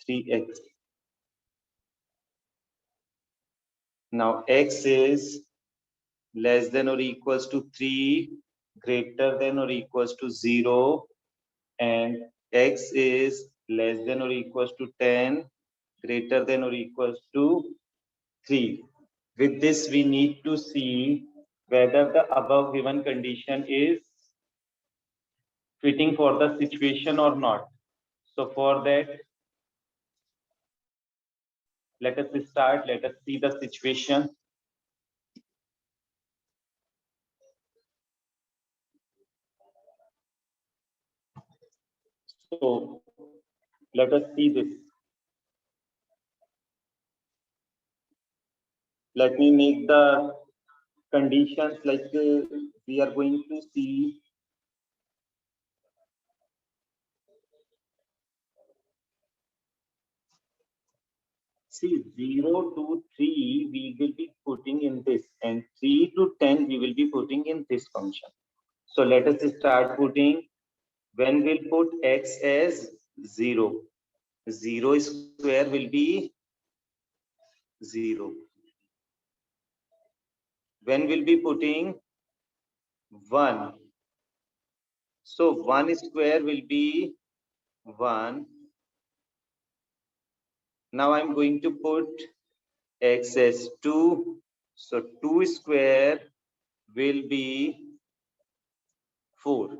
3x. Now x is less than or equals to 3, greater than or equals to 0, and x is less than or equals to 10, greater than or equals to 3. With this, we need to see whether the above given condition is fitting for the situation or not. So for that, let us start. Let us see the situation. So let us see this. Let me make the conditions like we are going to see. See, 0 to 3 we will be putting in this, and 3 to 10 we will be putting in this function. So let us start putting. When we'll put x as 0, 0 square will be 0. When we'll be putting 1, so 1 square will be 1. Now I'm going to put x as 2, so 2 square will be 4.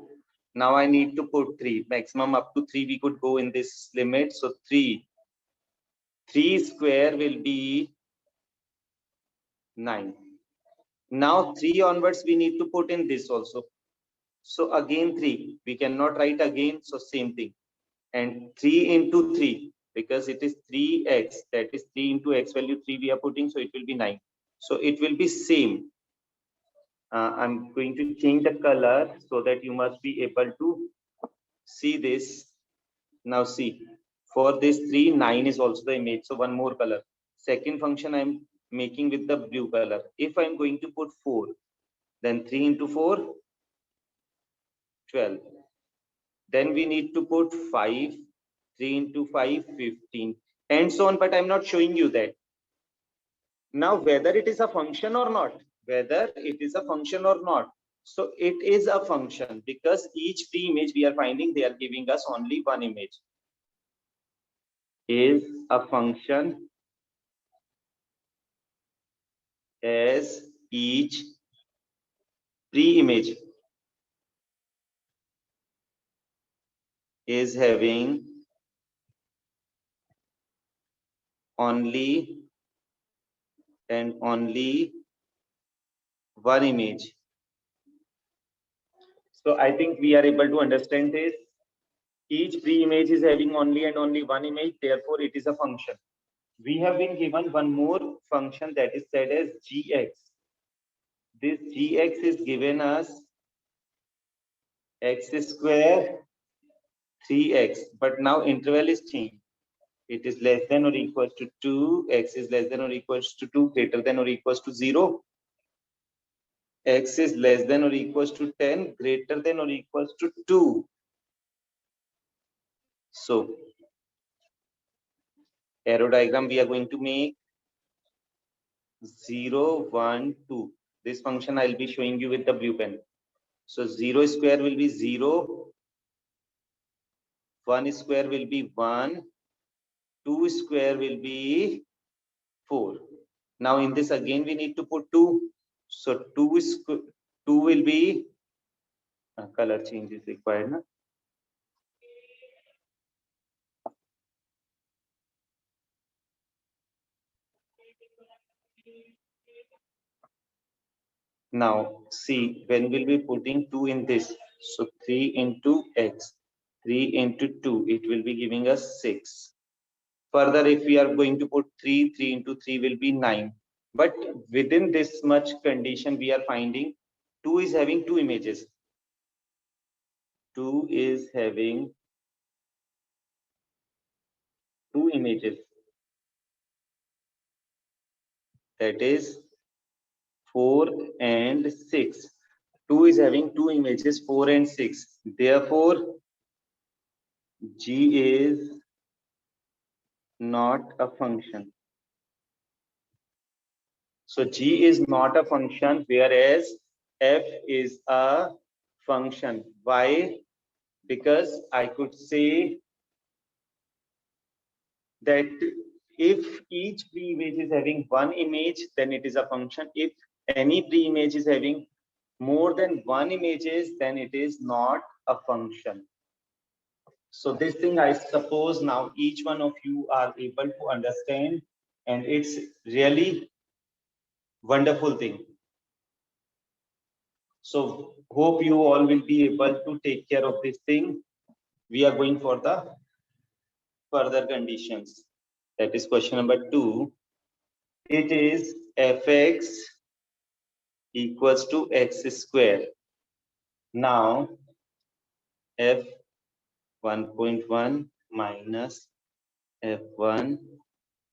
Now I need to put 3. Maximum up to 3 we could go in this limit. So 3 square will be 9. Now 3 onwards we need to put in this also. So again 3. We cannot write again. So same thing. And 3 into 3, because it is 3x, that is 3 into x value 3 we are putting. So it will be 9. So it will be same. I'm going to change the color so that you must be able to see this. Now see, for this 3, 9 is also the image. So one more color. Second function I'm making with the blue color. If I'm going to put 4, then 3 into 4, 12. Then we need to put 5, 3 into 5, 15, and so on. But I'm not showing you that. Now, whether it is a function or not, So it is a function, because each free image we are finding, they are giving us only one image. Is a function as each free image is having only and only one image. So I think we are able to understand this. Each free image is having only and only one image, therefore it is a function. We have been given one more function that is said as gx. This gx is given as x square 3x, but now interval is changed. It is less than or equals to 2, x is less than or equals to 2, greater than or equals to 0, x is less than or equals to 10, greater than or equals to 2. So arrow diagram we are going to make 0, 1, 2. This function I'll be showing you with the blue pen. So 0 square will be 0, 1 square will be 1, 2 square will be 4. Now in this again we need to put 2. So 2 will be color change is required. Na? Now see, when we'll be putting 2 in this, so 3 into x, 3 into 2, it will be giving us 6. Further, if we are going to put 3, 3 into 3 will be 9. But within this much condition, we are finding 2 is having 2 images. 2 is having 2 images. That is 4 and 6. 2 is having 2 images, 4 and 6. Therefore, G is not a function. So g is not a function, whereas f is a function. Why? Because I could say that if each pre-image is having one image, then it is a function. If any pre-image is having more than one images, then it is not a function. So this thing, I suppose now each one of you are able to understand, and it's really wonderful thing. So hope you all will be able to take care of this thing. We are going for the further conditions. That is question number 2. It is fx equals to x square. Now f 1.1 minus f1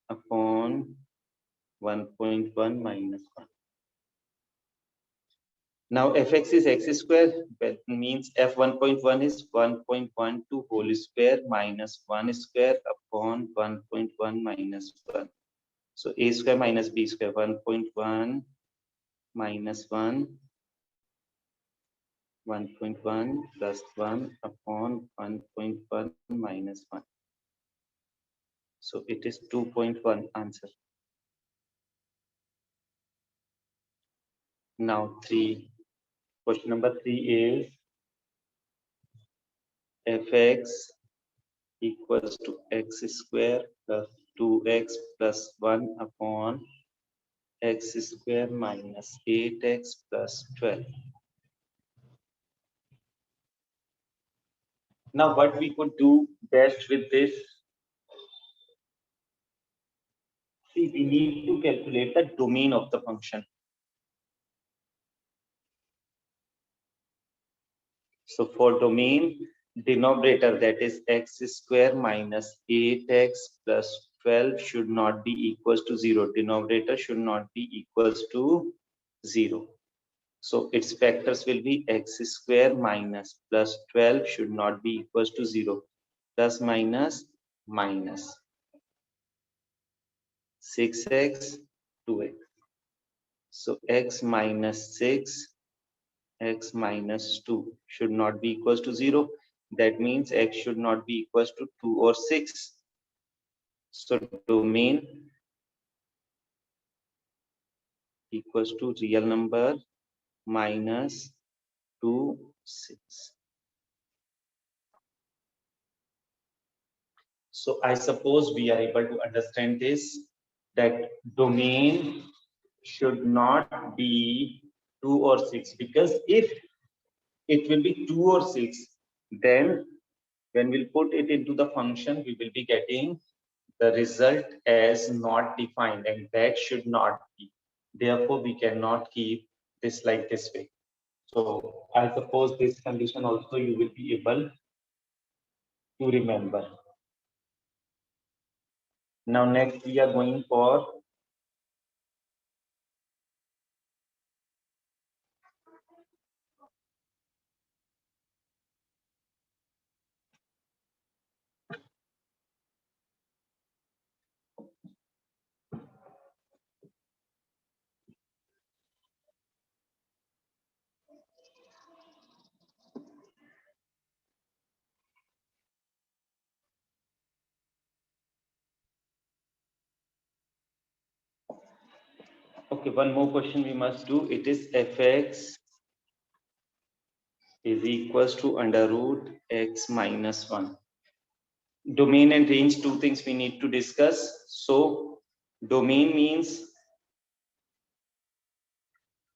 upon 1.1 minus 1. Now fx is x square, that means f 1.1 is 1.12 whole square minus 1 square upon 1.1 minus 1. So a square minus b square, 1.1 minus 1, 1.1 plus 1 upon 1.1 minus 1. So it is 2.1 answer. Now 3. Question number 3 is fx equals to x square plus 2x plus 1 upon x square minus 8x plus 12. Now what we could do best with this? See, we need to calculate the domain of the function. So for domain, denominator, that is x square minus 8x plus 12 should not be equals to 0. Denominator should not be equals to 0. So its factors will be x square minus plus 12 should not be equals to 0. Plus minus minus 6x 2x. So x minus 6 x minus 2 should not be equals to 0. That means x should not be equals to 2 or 6. So domain equals to real number minus 2, 6. So I suppose we are able to understand this, that domain should not be 2 or 6, because if it will be 2 or 6, then when we'll put it into the function, we will be getting the result as not defined, and that should not be. Therefore, we cannot keep this like this way. So I suppose this condition also you will be able to remember. Now next we are going for okay, one more question we must do. It is fx is equals to under root x minus 1. Domain and range, two things we need to discuss. So domain means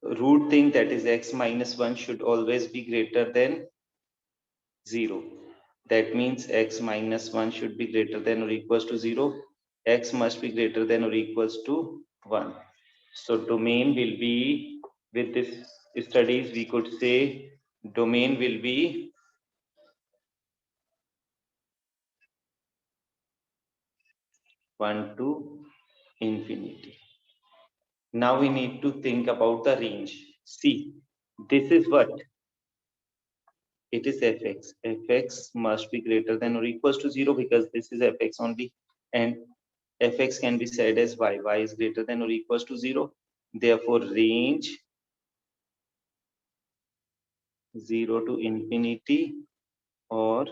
root thing, that is x minus 1 should always be greater than 0. That means x minus 1 should be greater than or equals to 0. X must be greater than or equals to 1. So domain will be, with this studies, we could say domain will be one to infinity. Now we need to think about the range. See, this is what? It is fx. Fx must be greater than or equals to 0, because this is fx only. And fx can be said as y. Y is greater than or equals to 0. Therefore, range 0 to infinity or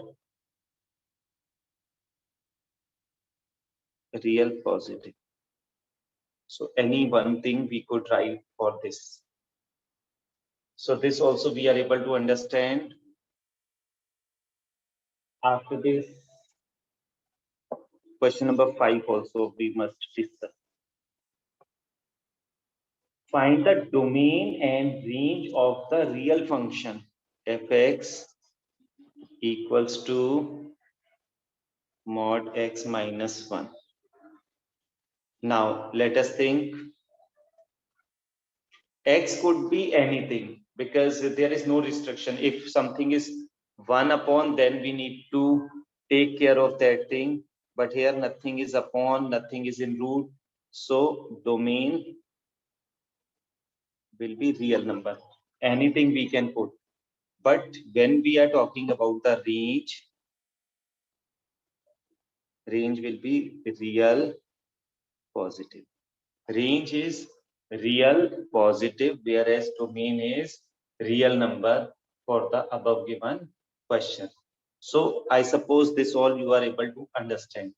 real positive. So any one thing we could write for this. So this also we are able to understand. After this, question number 5 also we must discuss. Find the domain and range of the real function fx equals to mod x minus 1. Now let us think. X could be anything because there is no restriction. If something is 1 upon, then we need to take care of that thing. But here nothing is upon, nothing is in root. So domain will be real number. Anything we can put. But when we are talking about the range will be real positive. Range is real positive, whereas domain is real number for the above given question. So I suppose this all you are able to understand.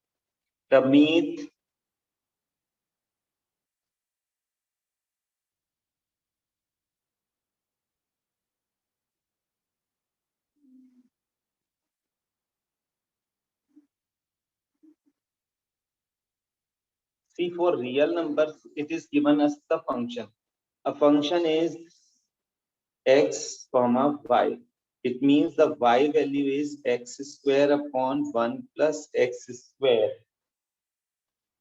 Ramit, see, for real numbers, it is given as the function. A function is x comma y. It means the y value is x square upon 1 plus x square.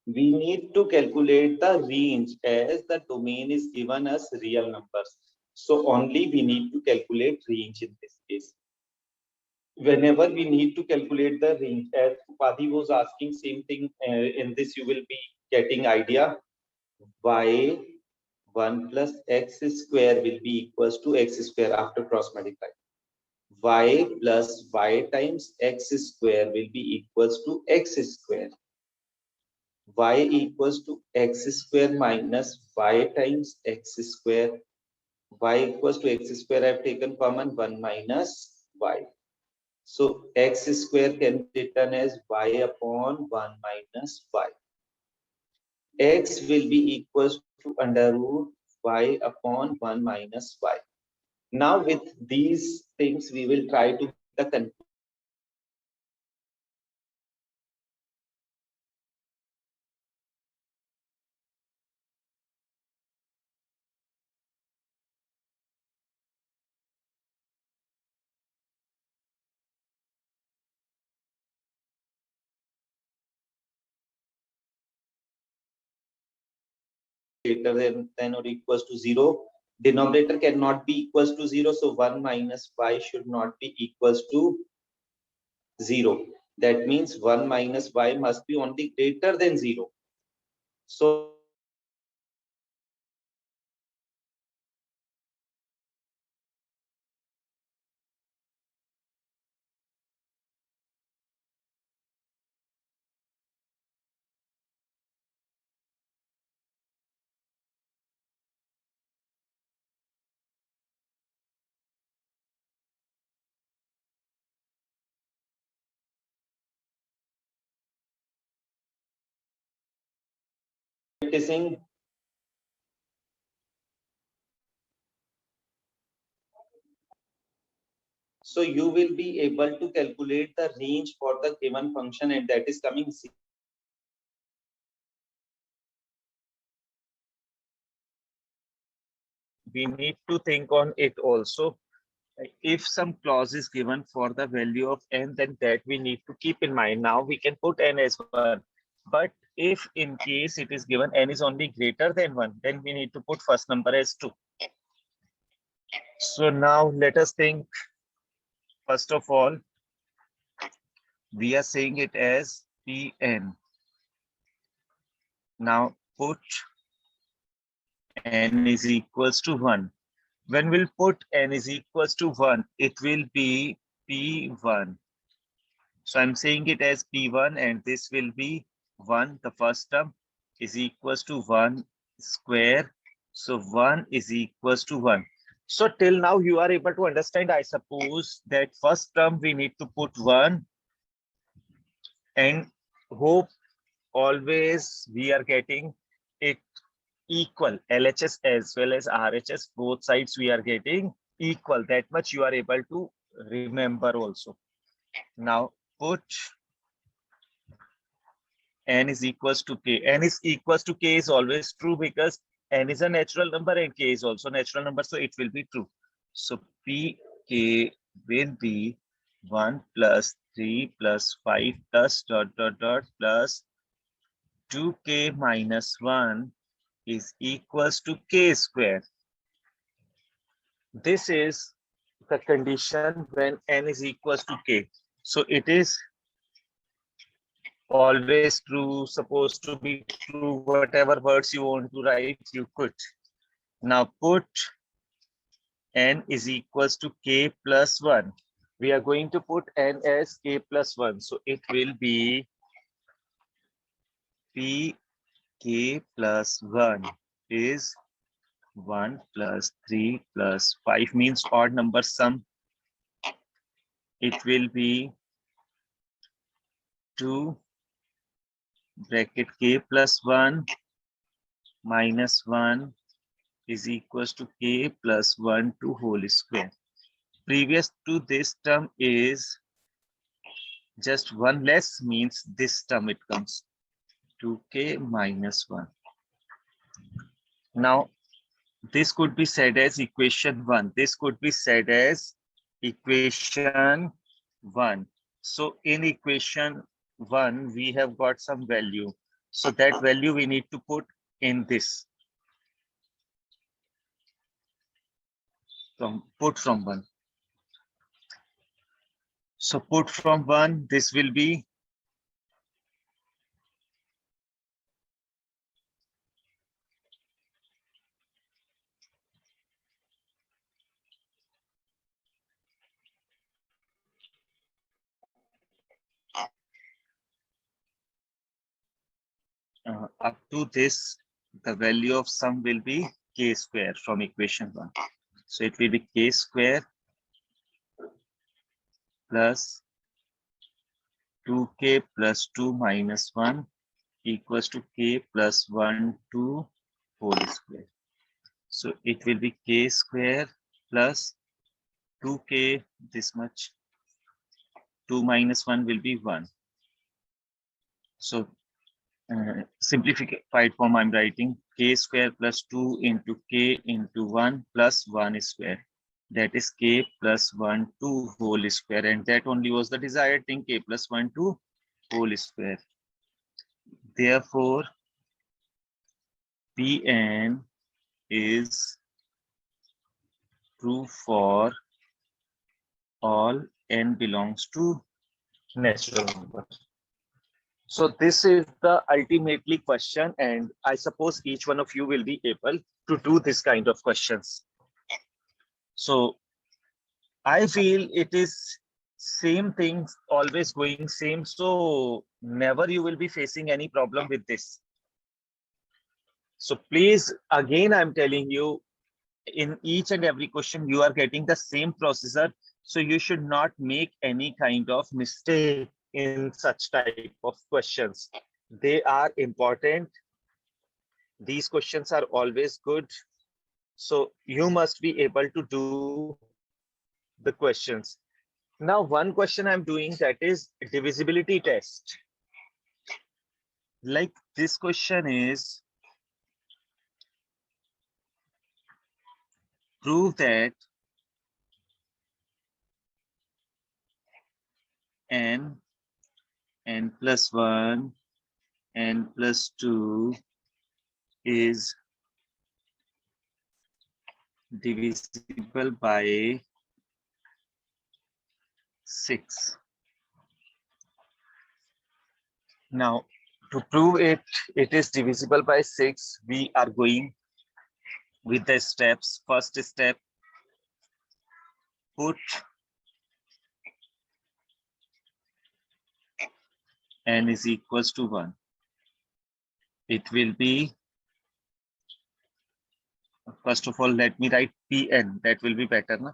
We need to calculate the range as the domain is given as real numbers. So only we need to calculate range in this case. Whenever we need to calculate the range, as Padi was asking, same thing in this you will be getting idea. Y 1 plus x square will be equals to x square after cross multiply. Y plus y times x square will be equals to x square. Y equals to x square minus y times x square. Y equals to x square, I have taken common 1 minus y. So x square can be written as y upon 1 minus y. X will be equals to under root y upon 1 minus y. Now with these things, we will try to the conclusion. Greater than or equals to 0. Denominator cannot be equals to 0. So 1 minus y should not be equals to 0. That means 1 minus y must be only greater than 0. So practicing. So you will be able to calculate the range for the given function, and that is coming. We need to think on it also. If some clause is given for the value of n, then that we need to keep in mind. Now we can put n as 1. But if in case it is given n is only greater than 1, then we need to put first number as 2. So now let us think. First of all, we are saying it as Pn. Now put n is equals to 1. When we'll put n is equals to 1, it will be P1. So I'm saying it as P1, and this will be 1, the first term, is equals to 1 square. So 1 is equals to 1. So till now you are able to understand, I suppose, that first term we need to put 1, and hope always we are getting it equal. LHS as well as RHS, both sides we are getting equal. That much you are able to remember also. Now put n is equals to k. N is equals to k is always true because n is a natural number and k is also natural number, so it will be true. So pk will be 1 plus 3 plus 5 plus dot dot dot plus 2k minus 1 is equals to k square. This is the condition when n is equals to k. So it is always true, supposed to be true, whatever words you want to write, you could. Now put n is equals to k plus 1. We are going to put n as k plus 1. So it will be pk plus 1 is 1 plus 3 plus 5 means odd number sum. It will be 2 bracket k plus 1 minus 1 is equals to k plus 1 to whole square. Previous to this term is just 1 less, means this term it comes 2k minus 1. Now this could be said as equation 1. This could be said as equation 1. So in equation 1 we have got some value. So that value we need to put in this. Put from 1. So put from 1, this will be up to this, the value of sum will be k square from equation 1. So it will be k square plus 2k plus 2 minus 1 equals to k plus 1 to whole square. So it will be k square plus 2k, this much, 2 minus 1 will be 1. So simplified form I'm writing k square plus 2 into k into 1 plus 1 square. That is k plus 1 to whole square, and that only was the desired thing, k plus 1 to whole square. Therefore, Pn is true for all n belongs to natural number. So this is the ultimately question, and I suppose each one of you will be able to do this kind of questions. So I feel it is same things always going same, so never you will be facing any problem with this. So please, again I'm telling you, in each and every question you are getting the same processor, so you should not make any kind of mistake in such type of questions. They are important. These questions are always good, so you must be able to do the questions. Now one question I'm doing, that is divisibility test. Like this question is, prove that n plus 1 n plus 2 is divisible by 6. Now to prove it is divisible by 6, we are going with the steps. First step, put n is equals to 1. It will be, first of all, let me write Pn. That will be better, na?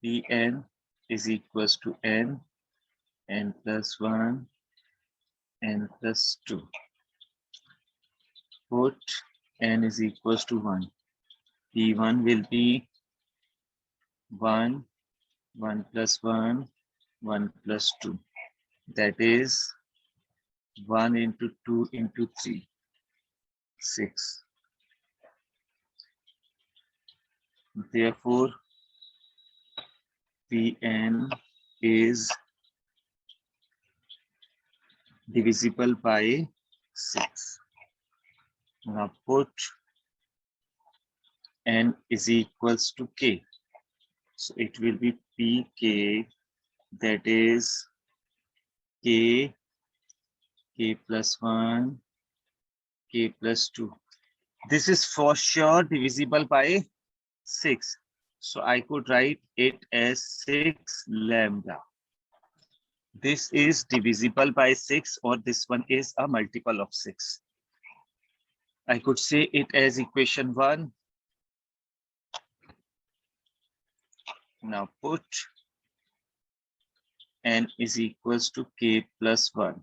Pn is equals to n plus 1, n plus 2. Put n is equals to 1. P1 will be 1, 1 plus 1, 1 plus 2. That is 1 into 2 into 3, 6. Therefore, Pn is divisible by 6. Now put n is equals to k. So it will be Pk, that is k plus 1, k plus 2. This is for sure divisible by 6. So I could write it as 6 lambda. This is divisible by 6, or this one is a multiple of 6. I could say it as equation 1. Now put n is equals to k plus 1.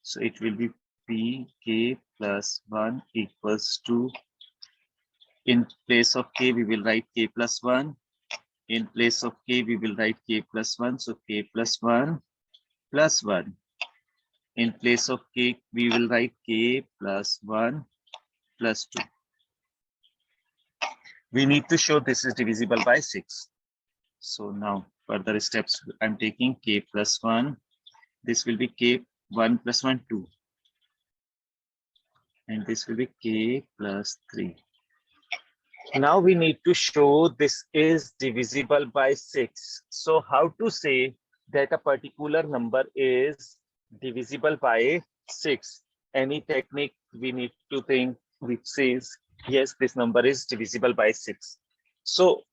So it will be Pk plus 1 equals to, in place of k, we will write k plus 1. In place of k, we will write k plus 1. So k plus 1 plus 1. In place of k, we will write k plus 1 plus 2. We need to show this is divisible by 6. So now further steps, I'm taking k plus 1. This will be k 1 plus 1, 2. And this will be k plus 3. Now we need to show this is divisible by 6. So how to say that a particular number is divisible by 6? Any technique we need to think which says, yes, this number is divisible by 6. So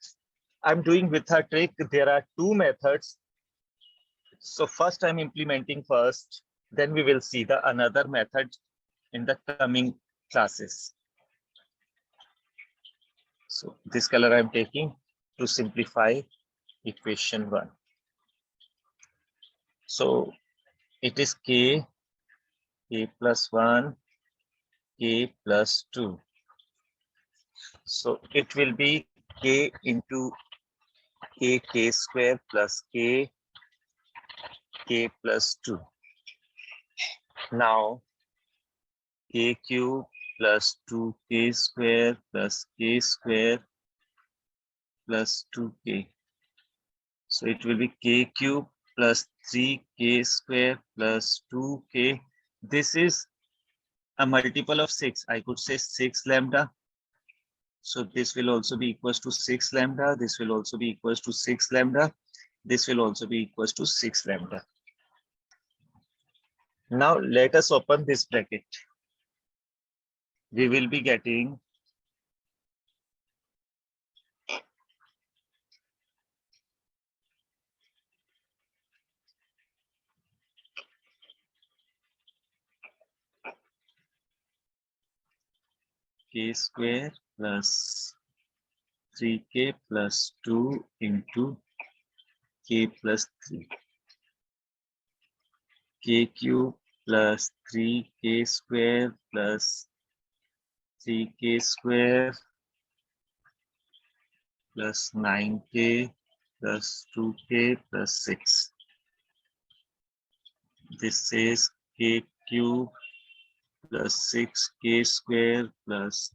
I'm doing with a trick. There are two methods. So first I'm implementing first, then we will see the another method in the coming classes. So this color I'm taking to simplify equation 1. So it is k plus 1, k plus 2. So it will be k into k square plus k plus 2. Now k cube plus 2k square plus k square plus 2k. So it will be k cube plus 3k square plus 2k. This is a multiple of 6. I could say 6 lambda. So this will also be equals to 6 lambda. This will also be equals to 6 lambda. This will also be equals to 6 lambda. Now let us open this bracket. We will be getting k square plus 3k plus 2 into k plus 3. K cube plus 3k square plus 3k square plus 9k plus 2k plus 6. This is k cube plus 6k square plus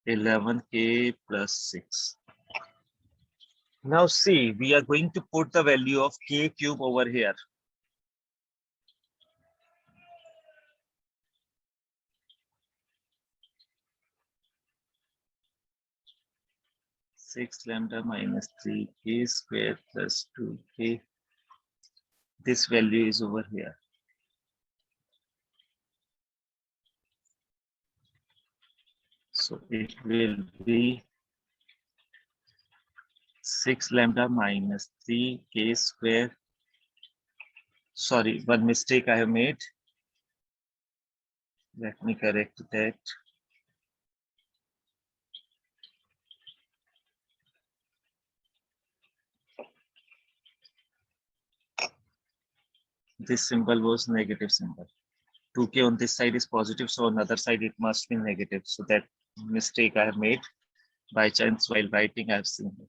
11k plus 6. Now see, we are going to put the value of k cube over here. Six lambda minus 3k square plus 2k. This value is over here. So it will be 6 lambda minus 3k square Sorry, one mistake I have made. Let me correct that. This symbol was negative symbol. 2k on this side is positive, so on the other side it must be negative. So that mistake I have made. By chance while writing, I have seen it.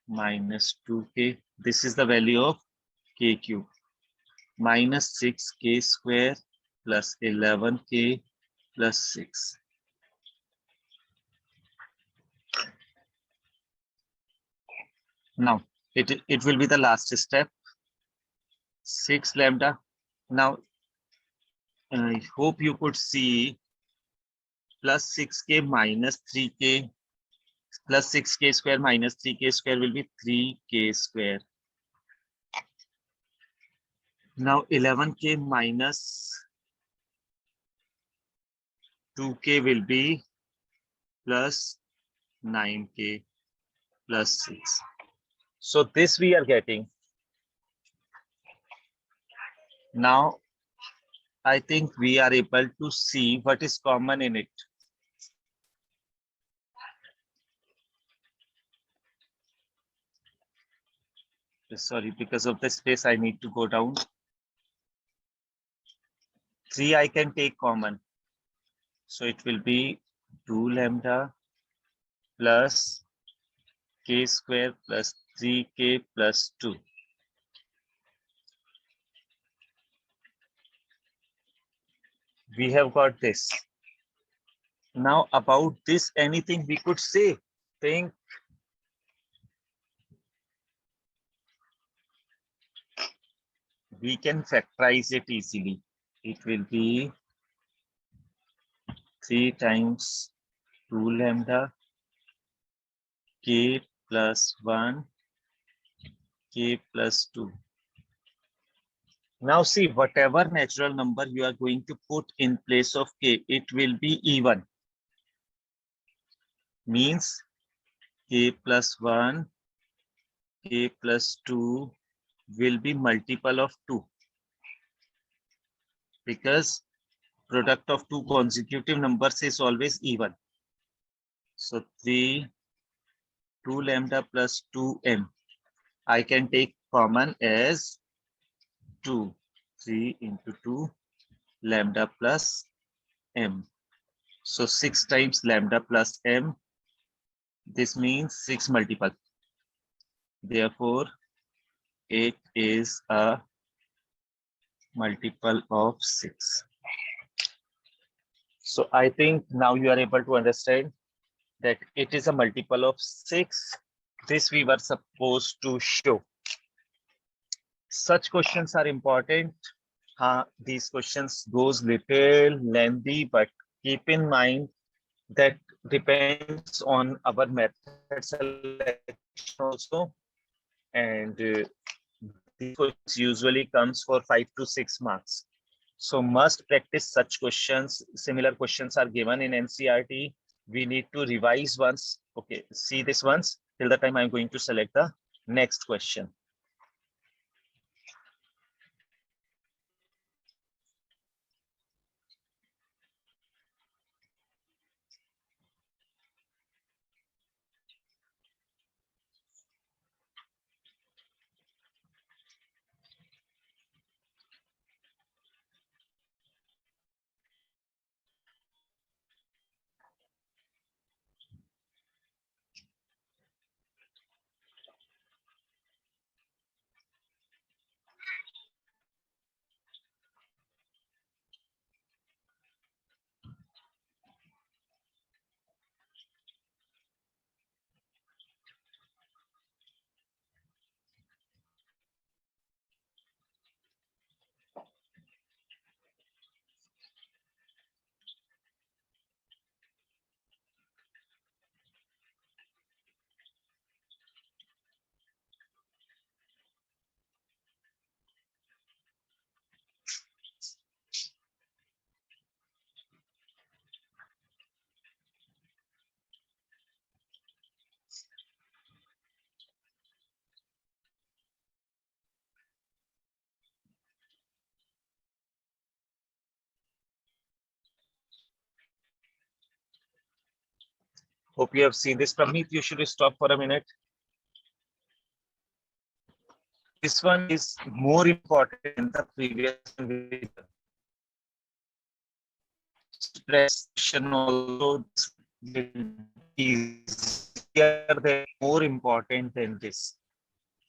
Minus 2k. This is the value of k cube. Minus 6k square plus 11k plus 6. Now, it will be the last step. 6 lambda. Now, I hope you could see plus 6k minus 3k plus 6k square minus 3k square will be 3k square. Now 11k minus 2k will be plus 9k plus 6. So this we are getting. Now I think we are able to see what is common in it. Sorry, because of the space, I need to go down. 3 I can take common. So it will be 2 lambda plus k square plus 3k plus 2. We have got this. Now about this, anything we could say? Think. We can factorize it easily. It will be 3 times 2 lambda k plus 1 k plus 2. Now see, whatever natural number you are going to put in place of k, it will be even. Means k plus 1, k plus 2 will be multiple of 2. Because product of two consecutive numbers is always even. So 3, 2 lambda plus 2m. I can take common as 2. 3 into 2 lambda plus m. So 6 times lambda plus m. This means 6 multiple. Therefore, it is a multiple of 6. So I think now you are able to understand that it is a multiple of 6. This we were supposed to show. Such questions are important. These questions goes little lengthy, but keep in mind that depends on our method selection also. And these questions usually comes for 5 to 6 marks. So must practice such questions. Similar questions are given in NCERT. We need to revise once. Okay, see this once. Till the time I'm going to select the next question. Hope you have seen this. Pramit, you should stop for a minute. This one is more important than the previous one. Expression also is more important than this.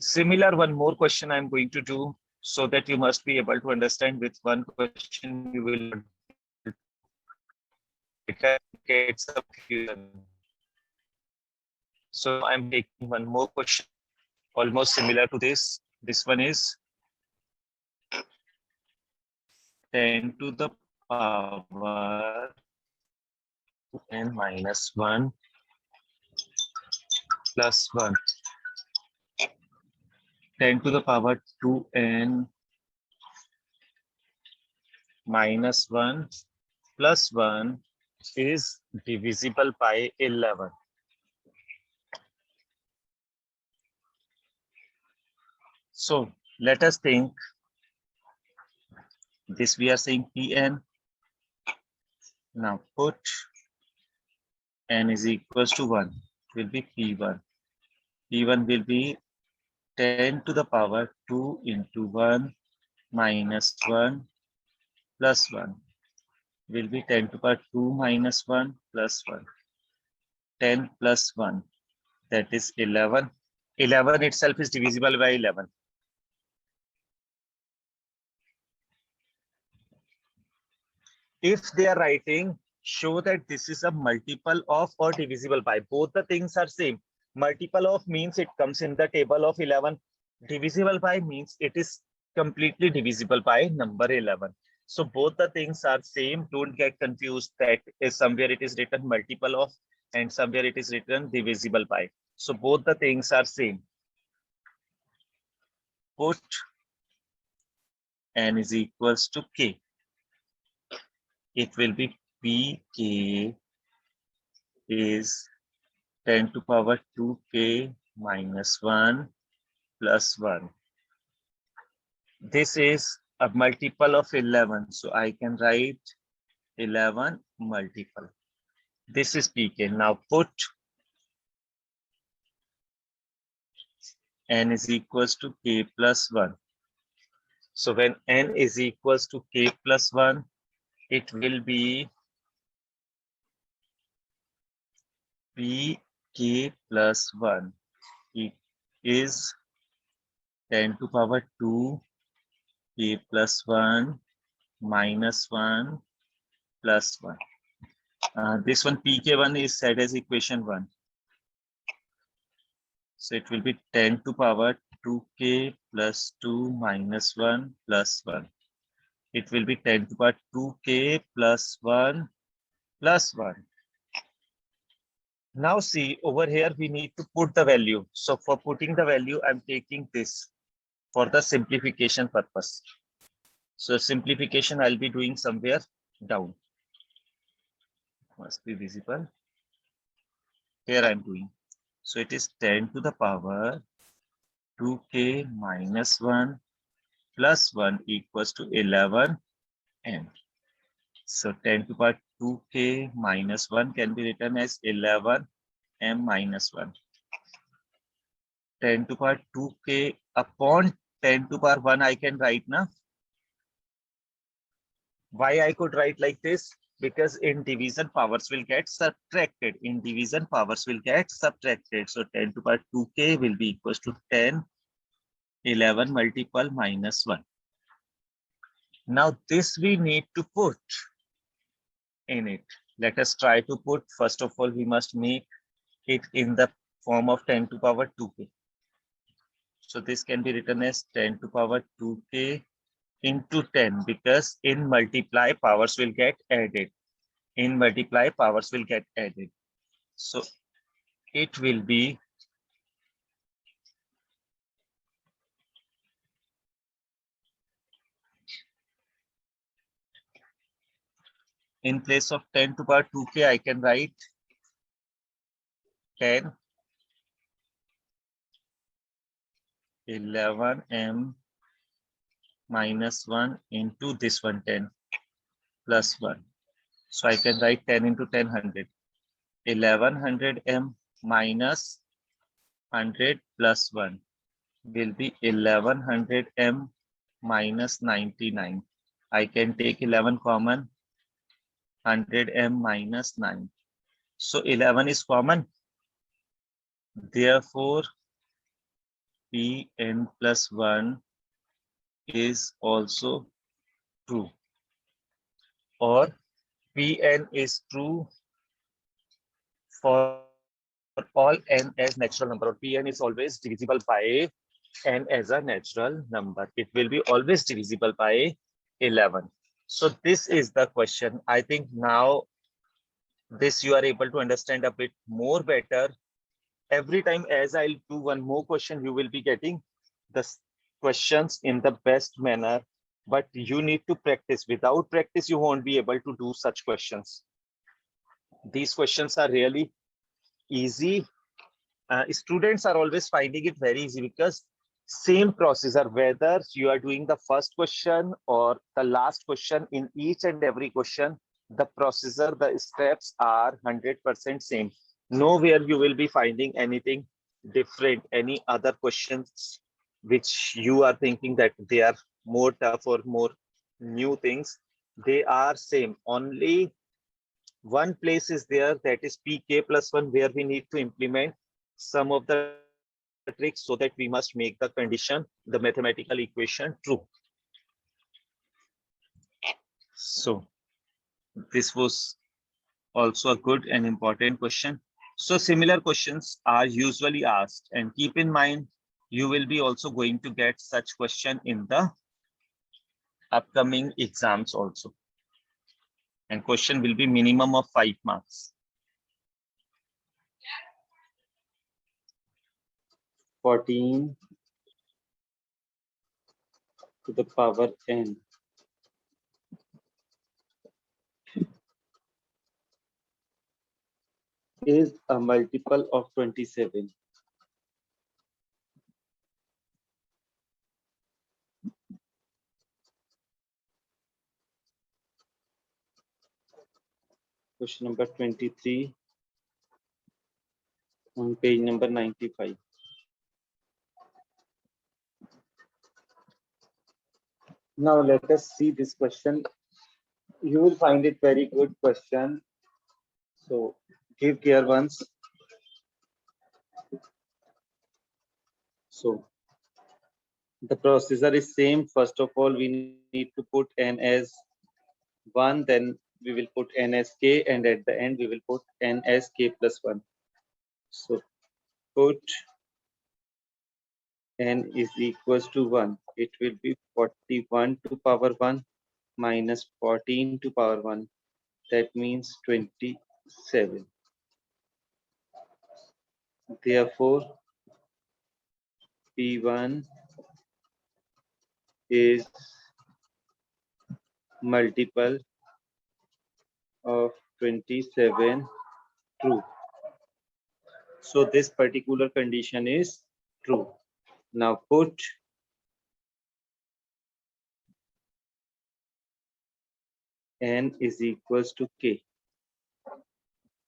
Similar, one more question I'm going to do so that you must be able to understand. With one question you will get some confusion. So I'm taking one more question almost similar to this. This one is 10 to the power n minus 1 plus 1. 10 to the power 2n minus 1 plus 1 is divisible by 11. So let us think. This we are saying Pn. Now put n is equals to 1 will be P1. P1 will be 10 to the power 2 into 1 minus 1 plus 1 will be 10 to the power 2 minus 1 plus 1. 10 plus 1, that is 11. 11 itself is divisible by 11. If they are writing, show that this is a multiple of or divisible by. Both the things are same. Multiple of means it comes in the table of 11. Divisible by means it is completely divisible by number 11. So both the things are same. Don't get confused that is somewhere it is written multiple of and somewhere it is written divisible by. So both the things are same. Put n is equals to k. It will be pk is 10 to power 2k minus 1 plus 1. This is a multiple of 11. So I can write 11 multiple. This is pk. Now put n is equals to k plus 1. So when n is equals to k plus 1, it will be pk plus 1. It is 10 to power 2 k plus 1 minus 1 plus 1. This one pk1 is set as equation 1. So it will be 10 to power 2k plus 2 minus 1 plus 1. It will be 10 to power 2k plus 1 plus 1. Now see over here we need to put the value. So for putting the value I'm taking this for the simplification purpose. So simplification I'll be doing somewhere down. Must be visible. Here I'm doing. So it is 10 to the power 2k minus 1 plus 1 equals to 11 m. So 10 to the power 2k minus 1 can be written as 11 m minus 1. 10 to the power 2k upon 10 to the power 1 I can write now. Why I could write like this? Because in division powers will get subtracted. In division powers will get subtracted. So 10 to the power 2k will be equals to 10, 11 multiple minus 1. Now this we need to put in it. Let us try to put, first of all, we must make it in the form of 10 to the power 2k. So this can be written as 10 to the power 2k into 10 because in multiply powers will get added. In multiply powers will get added. So it will be in place of 10 to the power 2k I can write 10 11 m minus 1 into this one 10 plus 1. So I can write 10 into 10 100. 1100 m minus 100 plus 1 will be 1100 m minus 99. I can take 11 common, 100 m minus 9. So 11 is common. Therefore, Pn plus 1 is also true, or Pn is true for all n as natural number, or Pn is always divisible by n as a natural number. It will be always divisible by 11. So this is the question. I think now this you are able to understand a bit more better. Every time as I'll do one more question, you will be getting the questions in the best manner, but you need to practice. Without practice, you won't be able to do such questions. These questions are really easy. Students are always finding it very easy because same procedure, whether you are doing the first question or the last question, in each and every question, the procedure, the steps are 100% same. Nowhere you will be finding anything different, any other questions which you are thinking that they are more tough or more new things. They are same. Only one place is there, that is pk plus 1, where we need to implement some of the tricks so that we must make the condition, the mathematical equation true. So this was also a good and important question. So similar questions are usually asked, and keep in mind, you will be also going to get such question in the upcoming exams also. And question will be minimum of 5 marks. 14 to the power n is a multiple of 27. Question number 23 on page number 95. Now let us see this question. You will find it very good question. So give care once. So the procedure is same. First of all, we need to put n as 1, then we will put n as k, and at the end we will put n as k plus 1. So put n is equals to 1. It will be 41 to power 1 minus 14 to power 1. That means 27. Therefore, P1 is multiple of 27 true. So this particular condition is true. Now put n is equals to k.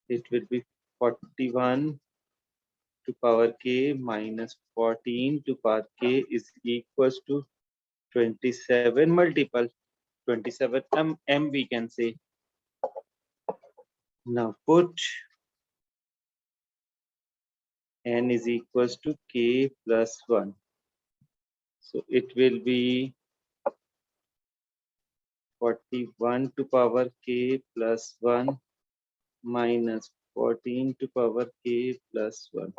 It will be 41 to power k minus 14 to power k is equals to 27 multiple 27 m we can say. Now put n is equals to k plus 1. So it will be 41 to power k plus 1 minus 14 to power k plus 1.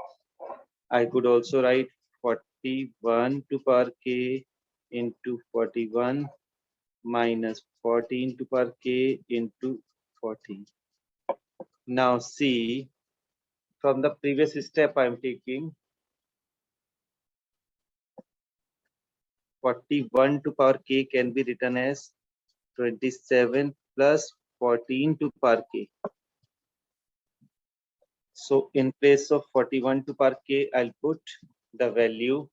I could also write 41 to power k into 41 minus 14 to power k into 14. Now see, from the previous step I am taking 41 to power k can be written as 27 plus 14 to power k. So in place of 41 to power k, I'll put the value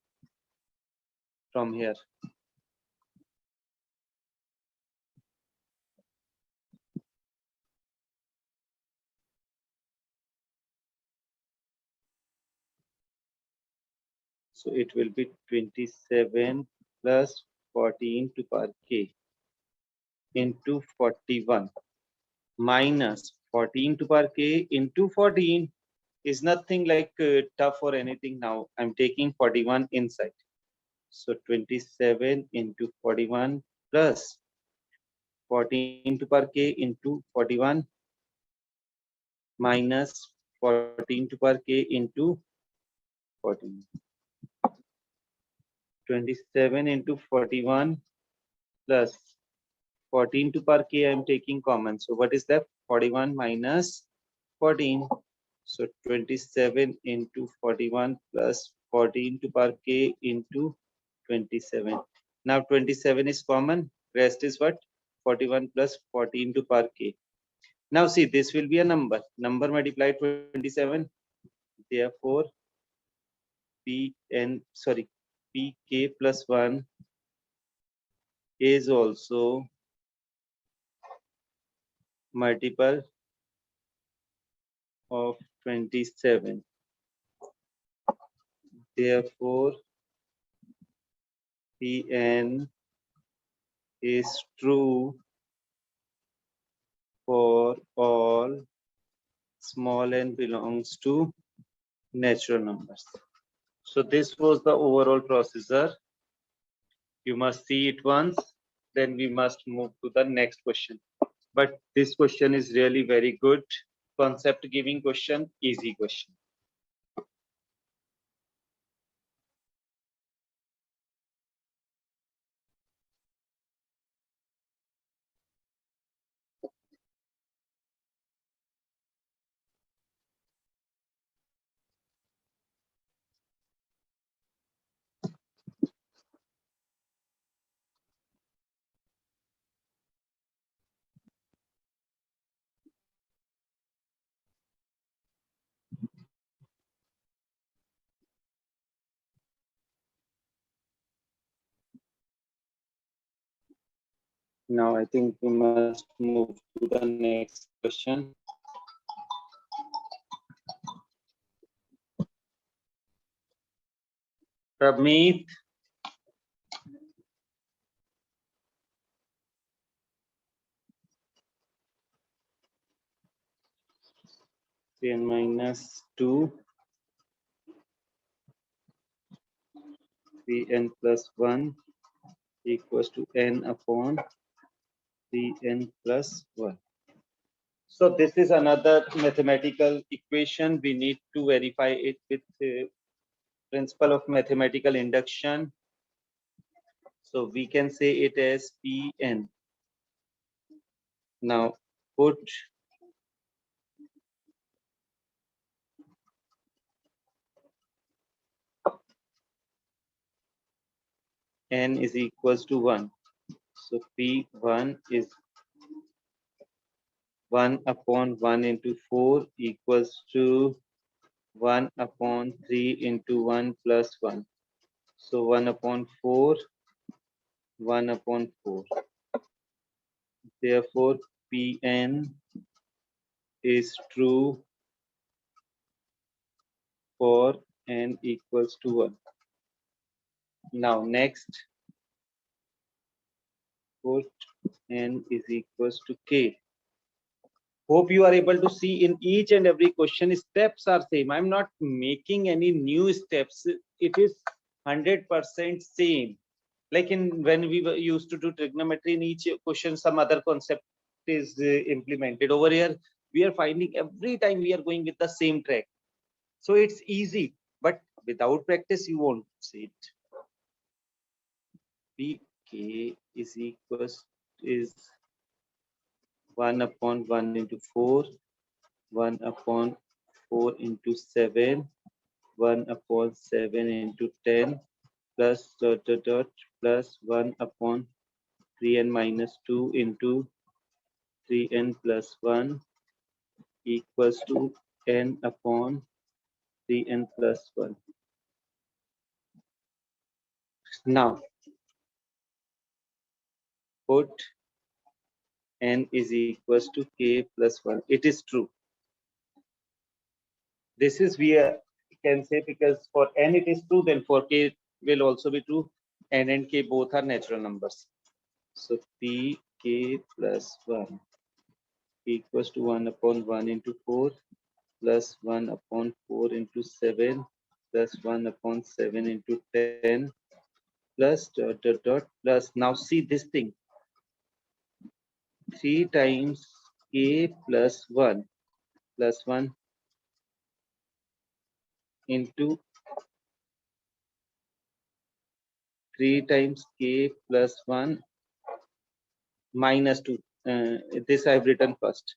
from here. So it will be 27 plus 14 to power k into 41 minus 14 to power k into 14 is nothing like tough or anything. Now I'm taking 41 inside. So 27 into 41 plus 14 to power k into 41 minus 14 to power k into 14. 27 into 41 plus 14 to power k I am taking common. So what is that? 41 minus 14. So 27 into 41 plus 14 to power k into 27. Now 27 is common. Rest is what? 41 plus 14 to power k. Now see, this will be a number. Number multiplied 27. Therefore, pk plus 1 is also multiple of 27. Therefore, Pn is true for all small n belongs to natural numbers. So this was the overall procedure. You must see it once, then we must move to the next question. But this question is really very good. Concept giving question, easy question. Now I think we must move to the next question. Ramit. 3n minus 2, 3n plus 1 equals to n upon 3n plus 1. So this is another mathematical equation. We need to verify it with the principle of mathematical induction. So we can say it as Pn. Now put n is equals to 1. So P1 is 1 upon 1 into 4 equals to 1 upon 3 into 1 plus 1. So 1 upon 4, 1 upon 4. Therefore, Pn is true for n equals to 1. Now next, put n is equals to k. Hope you are able to see in each and every question steps are same. I'm not making any new steps. It is 100% same. Like in when we were used to do trigonometry, in each question some other concept is implemented. Over here we are finding every time we are going with the same track. So it's easy, but without practice you won't see it. Pk is equals is 1 upon 1 into 4, 1 upon 4 into 7, 1 upon 7 into 10, plus dot dot dot plus 1 upon 3n minus 2 into 3n plus 1 equals to n upon 3n plus 1. Now put n is equals to k plus 1. It is true. This is where can say, because for n it is true, then for k will also be true. N and k both are natural numbers. So pk plus 1 equals to 1 upon 1 into 4 plus 1 upon 4 into 7 plus 1 upon 7 into 10 plus dot dot dot plus, now see this thing, 3 times k plus 1 into 3 times k plus 1 minus 2. This I've written first,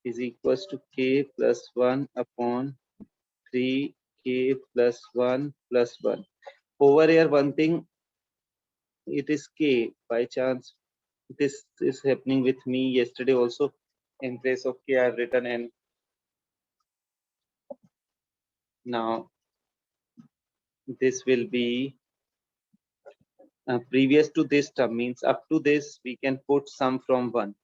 is equals to k plus 1 upon 3 k plus 1 plus 1. Over here, one thing, it is k. By chance, this is happening with me yesterday also. In place of k, I've written n. Now, this will be previous to this term, means up to this, we can put sum from 1.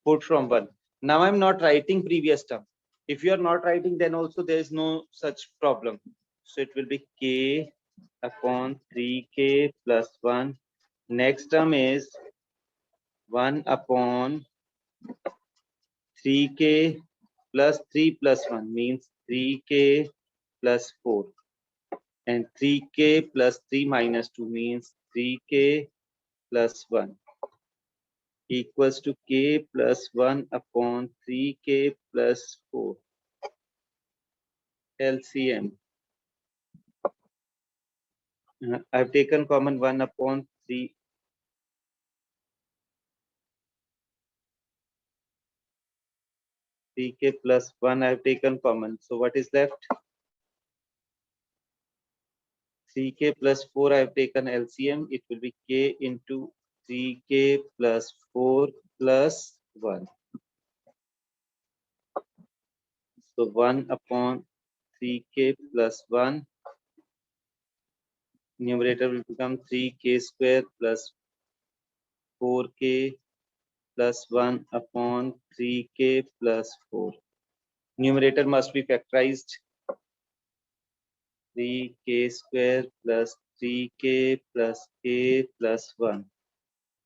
Put from 1. Now I'm not writing previous term. If you are not writing, then also there is no such problem. So it will be k upon 3k plus 1. Next term is 1 upon 3k plus 3 plus 1, means 3k plus 4. And 3k plus 3 minus 2 means 3k plus 1 equals to k plus 1 upon 3k plus 4. LCM. I've taken common 1 upon 3. 3k plus 1 I've taken common. So what is left? 3k plus 4 I've taken LCM. It will be k into 3k plus 4 plus 1. So 1 upon 3k plus 1. Numerator will become 3k square plus 4k plus 1 upon 3k plus 4. Numerator must be factorized. 3k square plus 3k plus k plus 1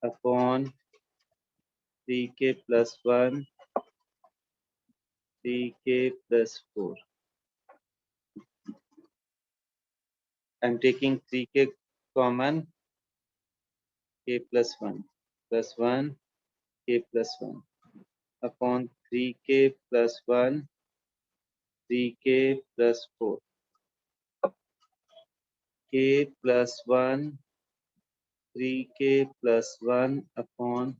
upon 3k plus 1, 3k plus 4. I'm taking 3k common, k plus 1 plus 1, k plus 1 upon 3k plus 1, 3k plus 4. K plus 1, 3k plus 1 upon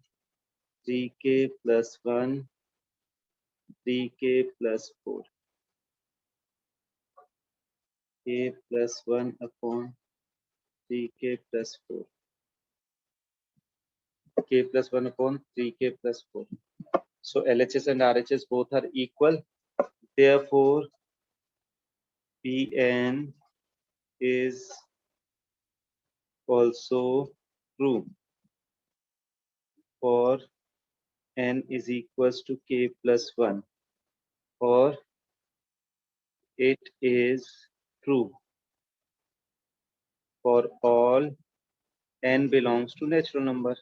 3k plus 1, 3k plus 4. K plus 1 upon 3k plus 4. K plus 1 upon 3k plus 4. So LHS and RHS both are equal. Therefore, Pn is also true for n is equals to k plus 1, or it is true for all n belongs to natural number.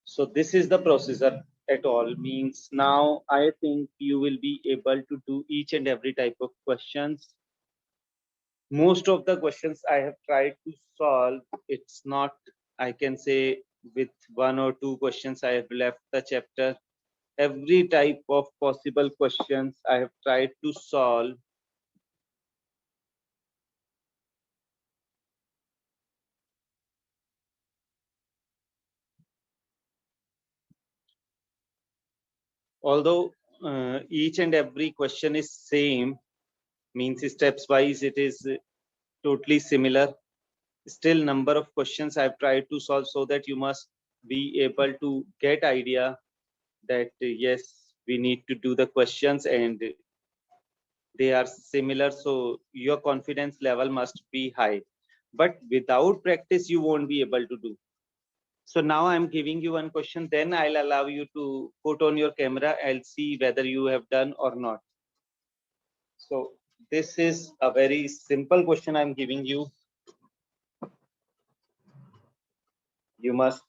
So this is the procedure at all, means now I think you will be able to do each and every type of questions. Most of the questions I have tried to solve, it's not, I can say with 1 or 2 questions I have left the chapter. Every type of possible questions I have tried to solve. Although each and every question is same, means steps wise it is totally similar, still number of questions I've tried to solve, so that you must be able to get idea that yes, we need to do the questions and they are similar, so your confidence level must be high. But without practice you won't be able to do. So now I'm giving you one question, then I'll allow you to put on your camera. I'll see whether you have done or not. So this is a very simple question I'm giving you. You must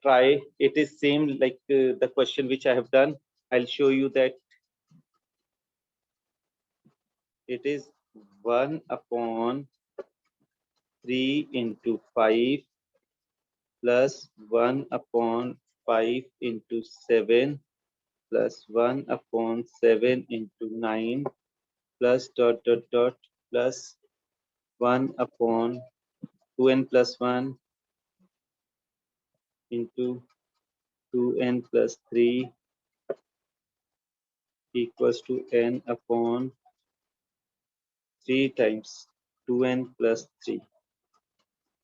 try. It is same like the question which I have done. I'll show you that it is 1 upon 3 into 5 plus 1 upon 5 into 7 plus 1 upon 7 into 9 plus dot dot dot plus 1 upon 2n plus 1 into 2n plus 3 equals to n upon 3 times 2n plus 3.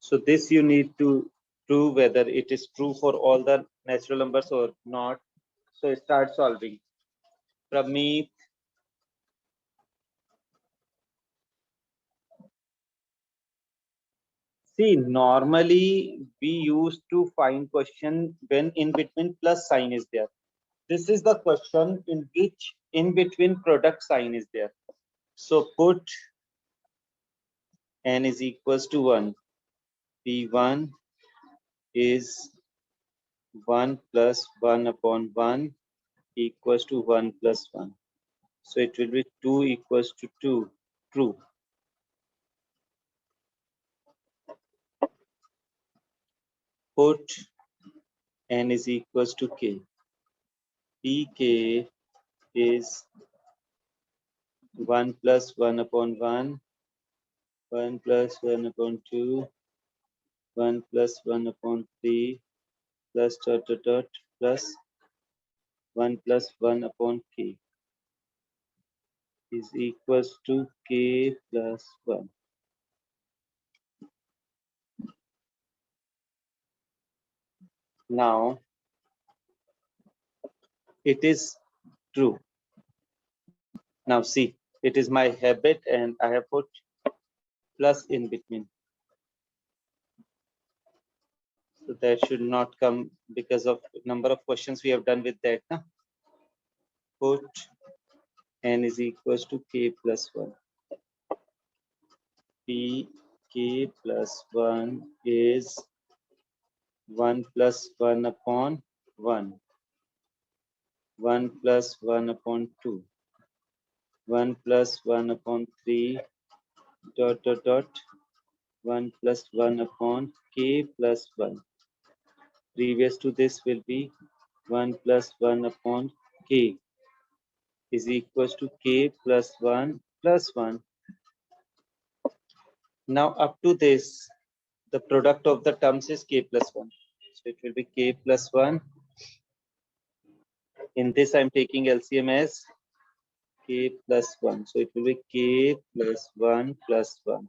So this you need to prove whether it is true for all the natural numbers or not. So start solving. Prameet. See, normally we used to find question when in between plus sign is there. This is the question in which in between product sign is there. So put n is equals to 1. P1 is 1 plus 1 upon 1 equals to 1 plus 1. So it will be 2 equals to 2. True. Put n is equals to k. Pk is 1 plus 1 upon 1, 1 plus 1 upon 2, 1 plus 1 upon 3, plus dot dot dot plus 1 plus 1 upon k is equals to k plus 1. Now it is true. Now see, it is my habit and I have put plus in between. So that should not come because of number of questions we have done with that. Huh? Put n is equals to k plus 1. P k plus 1 is 1 plus 1 upon 1. 1 plus 1 upon 2. 1 plus 1 upon 3 dot dot dot 1 plus 1 upon k plus 1. Previous to this will be 1 plus 1 upon k is equals to k plus 1 plus 1. Now up to this, the product of the terms is k plus 1. So it will be k plus 1. In this I'm taking LCM as k plus 1. So it will be k plus 1 plus 1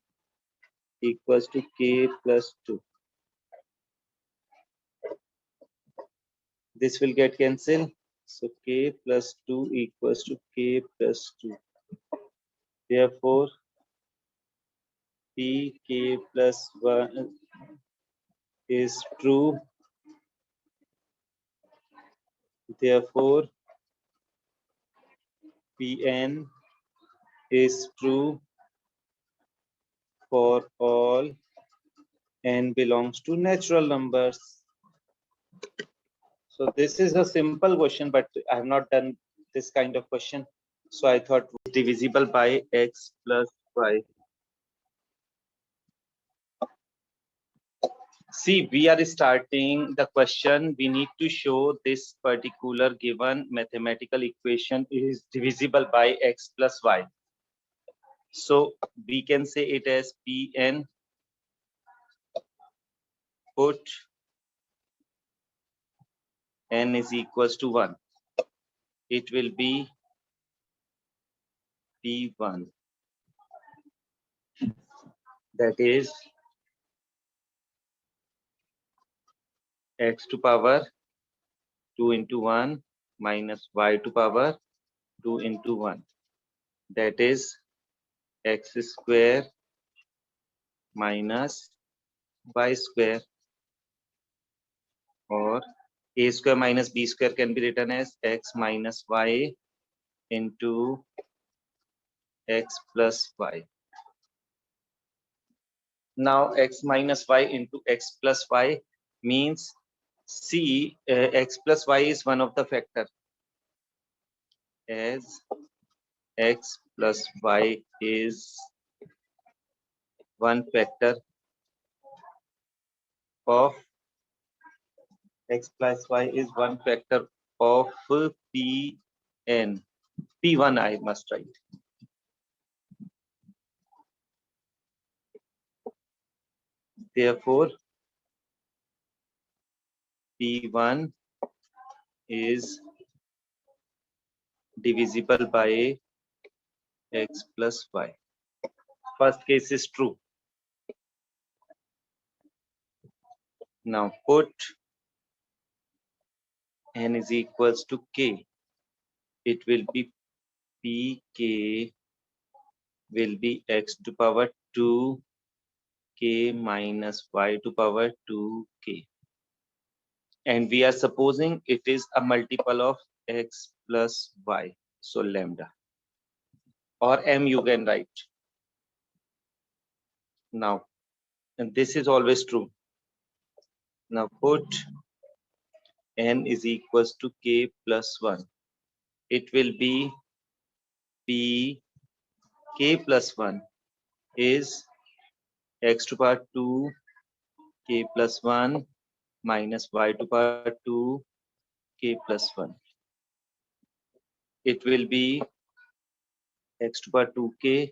equals to k plus 2. This will get cancelled. So k plus 2 equals to k plus 2. Therefore, pk plus 1 is true. Therefore, pn is true for all n belongs to natural numbers. So this is a simple question, but I have not done this kind of question. So I thought divisible by x plus y. See, we are starting the question. We need to show this particular given mathematical equation is divisible by x plus y. So we can say it as Pn. Put n is equals to 1. It will be P1. That is x to power 2 into 1 minus y to power 2 into 1. That is x square minus y square. or a square minus b square can be written as x minus y into x plus y. Now x minus y into x plus y means C x plus y is one of the factor, as x plus y is one factor of x plus y is one factor of Pn. P1 I must write. Therefore, P1 is divisible by x plus y. First case is true. Now put n is equals to k. It will be pk will be x to power 2 k minus y to power 2k. And we are supposing it is a multiple of x plus y. So lambda or m you can write. Now, and this is always true. Now put n is equals to k plus 1. It will be p k plus 1 is x to power 2 k plus 1 minus y to power 2 k plus 1. It will be x to power 2k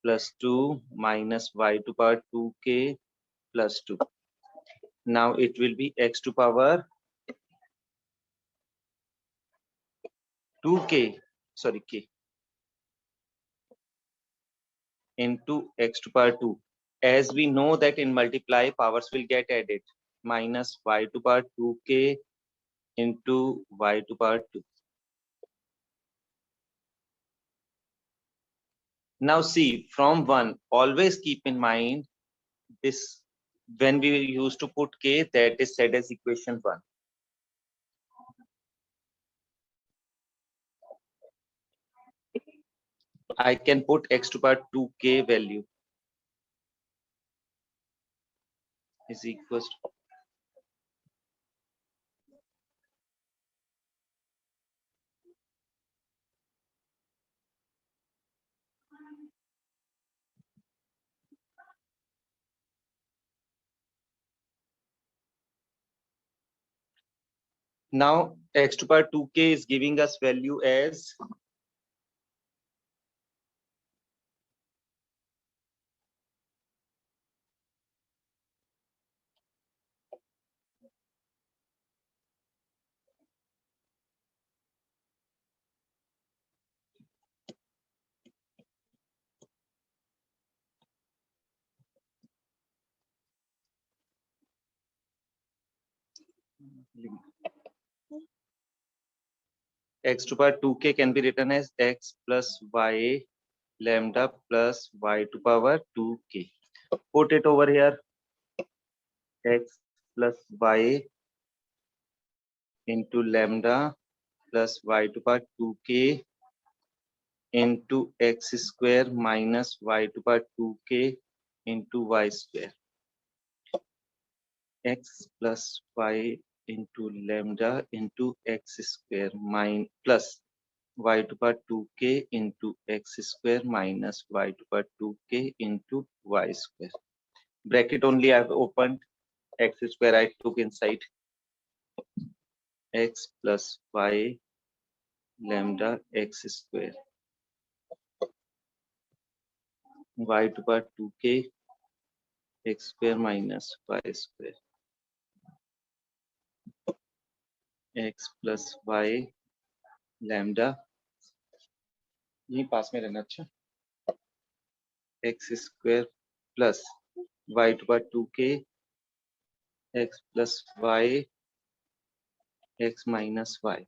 plus 2 minus y to power 2k plus 2. Now it will be x to power 2k, sorry, k into x to power 2. As we know that in multiply, powers will get added. Minus y to power 2k into y to power 2. Now see, from 1, always keep in mind this, when we used to put k, that is said as equation 1. I can put x to power 2k value is equals to now x to power 2k is giving us value as x to power 2k can be written as x plus y lambda plus y to power 2k. Put it over here, x plus y into lambda plus y to power 2k into x square minus y to power 2k into y square. X plus y into lambda into x square plus y to power 2k into x square minus y to power 2k into y square. Bracket only I have opened, x square I took inside. X plus y lambda x square y to power 2k x square minus y square x plus y lambda यही पास में रहना अच्छा x square plus y to power 2k x plus y x minus y.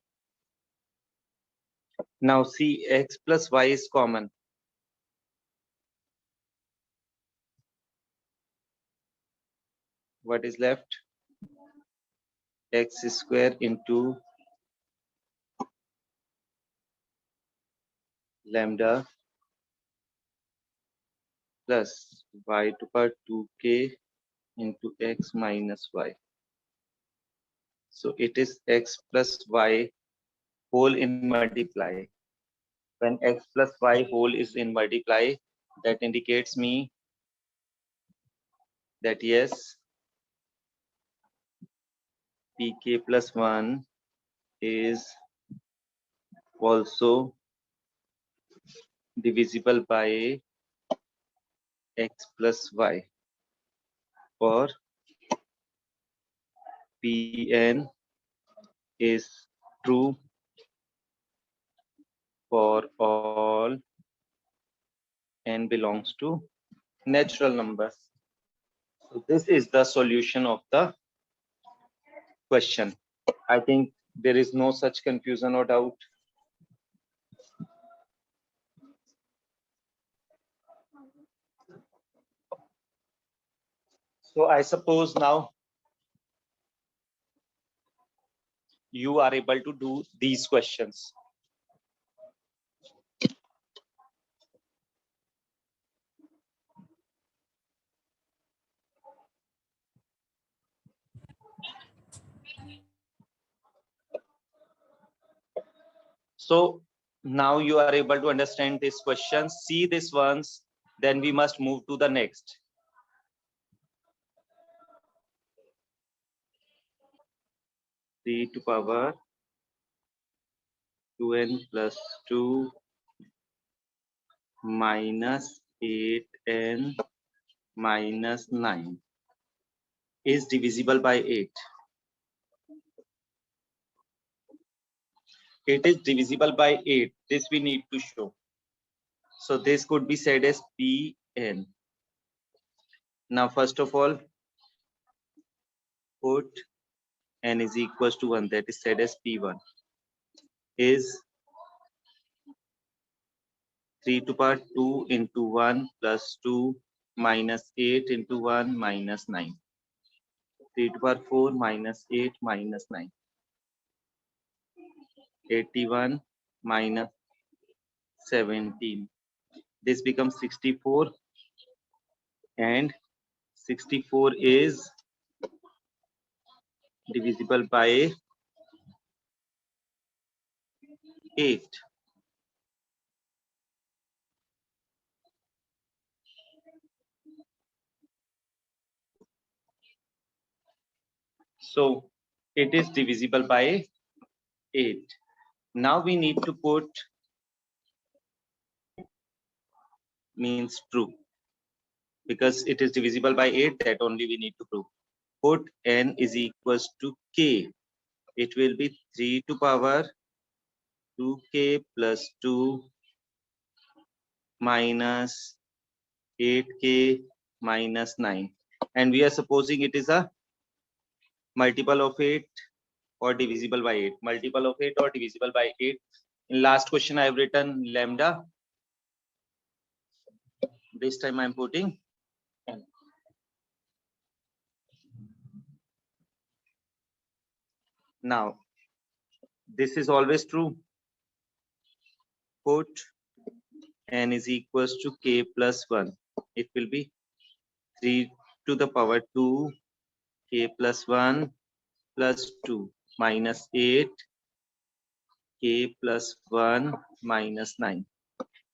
Now see, x plus y is common. What is left? x square into lambda plus y to power 2k into x minus y. So it is x plus y whole in multiply. When x plus y whole is in multiply, that indicates me that yes, pk plus 1 is also divisible by x plus y, or Pn is true for all n belongs to natural numbers. So this is the solution of the question. I think there is no such confusion or doubt. So I suppose now you are able to do these questions. So now you are able to understand these questions, see these ones, then we must move to the next. C to power 2n plus 2 minus 8n minus 9 is divisible by 8. It is divisible by 8. This we need to show. So this could be said as Pn. Now, first of all, put n is equals to 1. That is said as P1 is 3 to power 2 into 1 plus 2 minus 8 into 1 minus 9. 3 to power 4 minus 8 minus 9. 81 minus 17. This becomes 64, and 64 is divisible by 8. So it is divisible by 8. Now we need to put means true, because it is divisible by 8, that only we need to prove. Put n is equals to k. It will be 3 to power 2k plus 2 minus 8k minus 9. And we are supposing it is a multiple of 8 or divisible by 8. Multiple of 8 or divisible by 8. In last question I have written lambda. This time I am putting n. Now this is always true. Put n is equals to k plus 1. It will be 3 to the power 2 k plus 1 plus 2 minus 8 k plus 1 minus 9.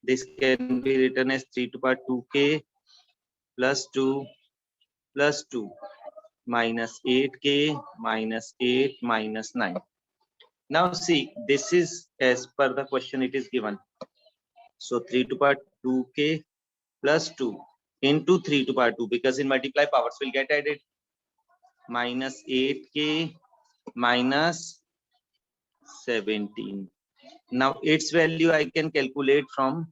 This can be written as 3 to the power 2k plus 2 plus 2 minus 8k minus 8 minus 9. Now see, this is as per the question it is given. So 3 to the power 2k plus 2 into 3 to the power 2, because in multiply powers will get added, minus 8k minus 17. Now its value I can calculate from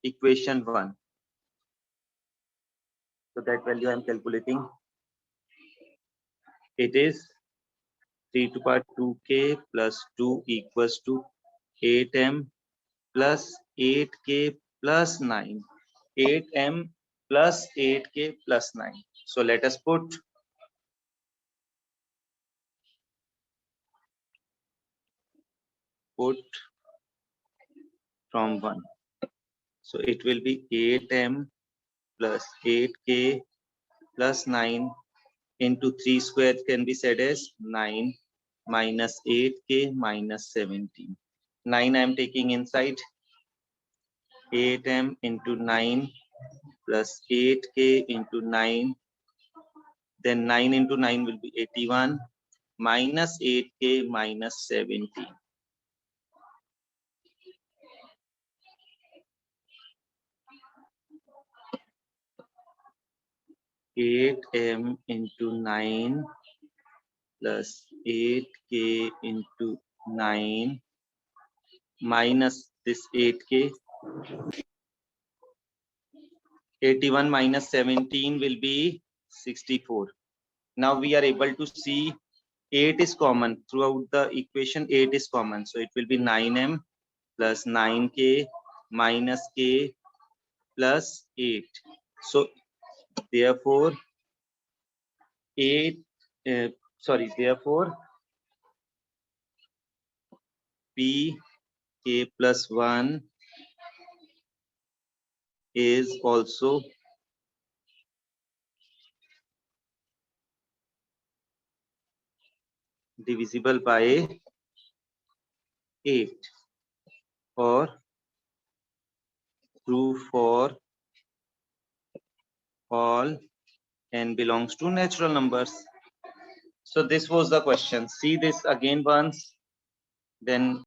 equation 1. So that value I am calculating. It is 3 to the power 2k plus 2 equals to 8m plus 8k plus 9. 8m plus 8k plus 9. So let us put put from 1. So it will be 8m plus 8k plus 9 into 3 square can be said as 9 minus 8k minus 17. 9 I am taking inside. 8m into 9 plus 8k into 9. Then 9 into 9 will be 81 minus 8k minus 17. 8m into 9 plus 8k into 9 minus this 8k. 81 minus 17 will be 64. Now we are able to see 8 is common throughout the equation. 8 is common, so it will be 9m plus 9k minus k plus 8. So therefore therefore p k plus 1 is also divisible by 8, or true for all n belongs to natural numbers. So this was the question. See this again once, then